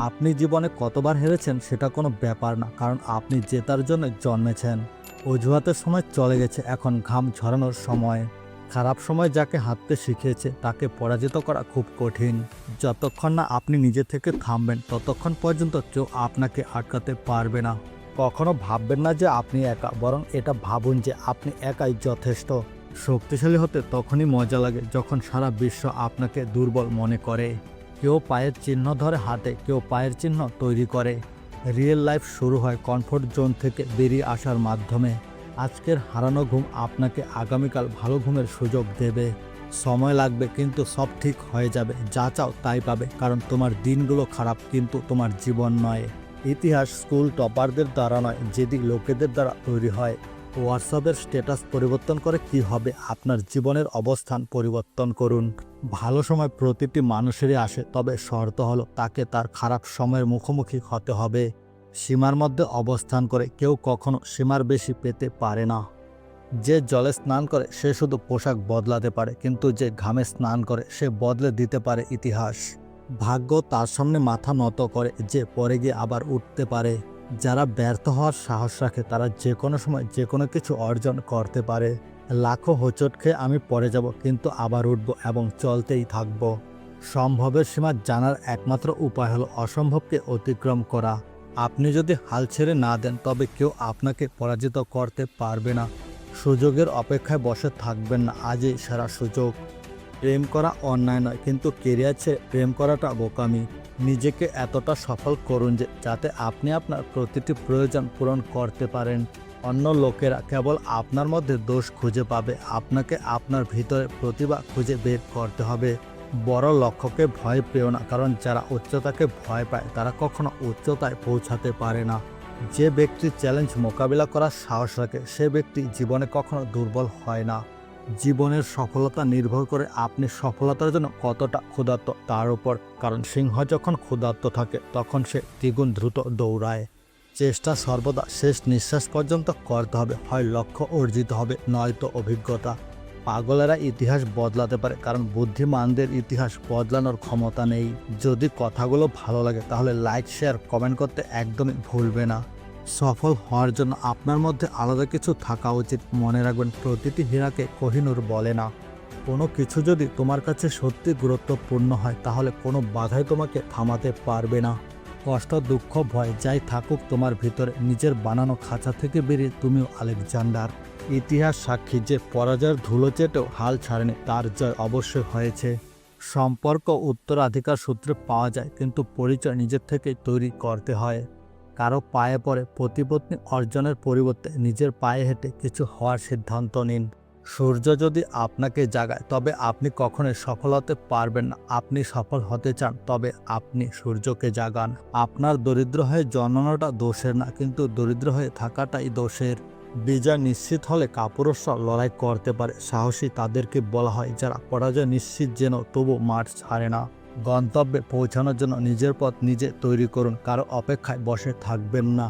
আপনি জীবনে কতবার হেরেছেন সেটা কোনো ব্যাপার না, কারণ আপনি জেতার জন্য জন্মেছেন। অজুহাতের সময় চলে গেছে, এখন ঘাম ঝরানোর সময়। খারাপ সময় যাকে হাঁটতে শিখিয়েছে তাকে পরাজিত করা খুব কঠিন। যতক্ষণ না আপনি নিজে থেকে থামবেন ততক্ষণ পর্যন্ত কেউ আপনাকে আটকাতে পারবে না। কখনো ভাববেন না যে আপনি একা, বরং এটা ভাবুন যে আপনি একাই যথেষ্ট। শক্তিশালী হতে তখনই মজা লাগে যখন সারা বিশ্ব আপনাকে দুর্বল মনে করে। কেউ পায়ের চিহ্ন ধরে হাঁটে, কেউ পায়ের চিহ্ন তৈরি করে। রিয়েল লাইফ শুরু হয় কমফোর্ট জোন থেকে বেরিয়ে আসার মাধ্যমে। আজকের হারানো ঘুম আপনাকে আগামীকাল ভালো ঘুমের সুযোগ দেবে। সময় লাগবে, কিন্তু সব ঠিক হয়ে যাবে। যা চাও তাই পাবে, কারণ তোমার দিনগুলো খারাপ, কিন্তু তোমার জীবন নয়। ইতিহাস স্কুল টপারদের দ্বারা নয়, যেদি লোকেদের দ্বারা তৈরি হয়। হোয়াটসঅ্যাপের স্ট্যাটাস পরিবর্তন করে কি হবে? আপনার জীবনের অবস্থান পরিবর্তন করুন। ভালো সময় প্রতিটি মানুষেরই আসে, তবে শর্ত হলো তাকে তার খারাপ সময়ের মুখোমুখি হতে হবে। সীমার মধ্যে অবস্থান করে কেউ কখনো সীমার বেশি পেতে পারে না। যে জলে স্নান করে সে শুধু পোশাক বদলাতে পারে, কিন্তু যে ঘামে স্নান করে সে বদলে দিতে পারে ইতিহাস। ভাগ্য তার সামনে মাথা নত করে যে পরে গিয়ে আবার উঠতে পারে। যারা ব্যর্থ হওয়ার সাহস রাখে তারা যে কোনো সময় যে কোনো কিছু অর্জন করতে পারে। লাখো হোঁচট খেয়ে আমি পড়ে যাব, কিন্তু আবার উঠব এবং চলতেই থাকব। সম্ভবের সীমা জানার একমাত্র উপায় হলো অসম্ভবকে অতিক্রম করা। আপনি যদি হাল ছেড়ে না দেন তবে কেউ আপনাকে পরাজিত করতে পারবে না। সুযোগের অপেক্ষায় বসে থাকবেন না, আজই সেরা সুযোগ। প্রেম করা অন্যায় নয়, কিন্তু কেরিয়ার ছেড়ে প্রেম করাটা বোকামি। নিজেকে এতটা সফল করুন যে যাতে আপনি আপনার প্রতিটি প্রয়োজন পূরণ করতে পারেন। অন্য লোকেরা কেবল আপনার মধ্যে দোষ খুঁজে পাবে, আপনাকে আপনার ভিতরে প্রতিভা খুঁজে বের করতে হবে। বড় লক্ষ্যকে ভয় পেও না, কারণ যারা উচ্চতাকে ভয় পায় তারা কখনো উচ্চতায় পৌঁছাতে পারে না। যে ব্যক্তি চ্যালেঞ্জ মোকাবিলা করার সাহস রাখে সে ব্যক্তি জীবনে কখনো দুর্বল হয় না। জীবনের সফলতা নির্ভর করে আপনি সফলতার জন্য কতটা ক্ষুধার্ত তার উপর, কারণ সিংহ যখন ক্ষুধার্ত থাকে তখন সে দ্বিগুণ দ্রুত দৌড়ায়। চেষ্টা সর্বদা শেষ নিঃশ্বাস পর্যন্ত করতে হবে, হয় লক্ষ্য অর্জিত হবে নয়তো অভিজ্ঞতা। পাগলেরা ইতিহাস বদলাতে পারে, কারণ বুদ্ধিমানদের ইতিহাস বদলানোর ক্ষমতা নেই। যদি কথাগুলো ভালো লাগে তাহলে লাইক, শেয়ার, কমেন্ট করতে একদমই ভুলবে না। সফল হওয়ার জন্য আপনার মধ্যে আলাদা কিছু থাকা উচিত। মনে রাখবেন, প্রতিটি হীরাকে কোহিনূর বলে না। কোনো কিছু যদি তোমার কাছে সত্যি গুরুত্বপূর্ণ হয় তাহলে কোনো বাধাই তোমাকে থামাতে পারবে না। কষ্ট, দুঃখ, ভয় যাই থাকুক তোমার ভিতরে, নিজের বানানো খাঁচা থেকে বেরিয়ে তুমিও আলেকজান্ডার। ইতিহাস সাক্ষী যে পরাজয়ের ধুলো চেটেও হাল ছাড়েনি, তার জয় অবশ্যই হয়েছে। সম্পর্ক উত্তরাধিকার সূত্রে পাওয়া যায়, কিন্তু পরিচয় নিজের থেকেই তৈরি করতে হয়। কারো পায়ে পড়ে প্রতিপত্তি অর্জনের পরিবর্তে নিজের পায়ে হেঁটে কিছু হওয়ার সিদ্ধান্ত নিন। সূর্য যদি আপনাকে জাগায় তবে আপনি কখনোই সফল হতে পারবেন না। আপনি সফল হতে চান তবে আপনি সূর্যকে জাগান। আপনার দরিদ্র হয়ে জন্মানোটা দোষের না, কিন্তু দরিদ্র হয়ে থাকাটাই দোষের। বিজয় নিশ্চিত হলে কাপুরুষরা লড়াই করতে পারে। সাহসী তাদেরকে বলা হয় যারা পরাজয় নিশ্চিত যেন তবু মাঠ ছাড়ে না। গন্তব্যে পৌঁছানোর জন্য নিজের পথ নিজে তৈরি করুন, কারো অপেক্ষায় বসে থাকবেন না।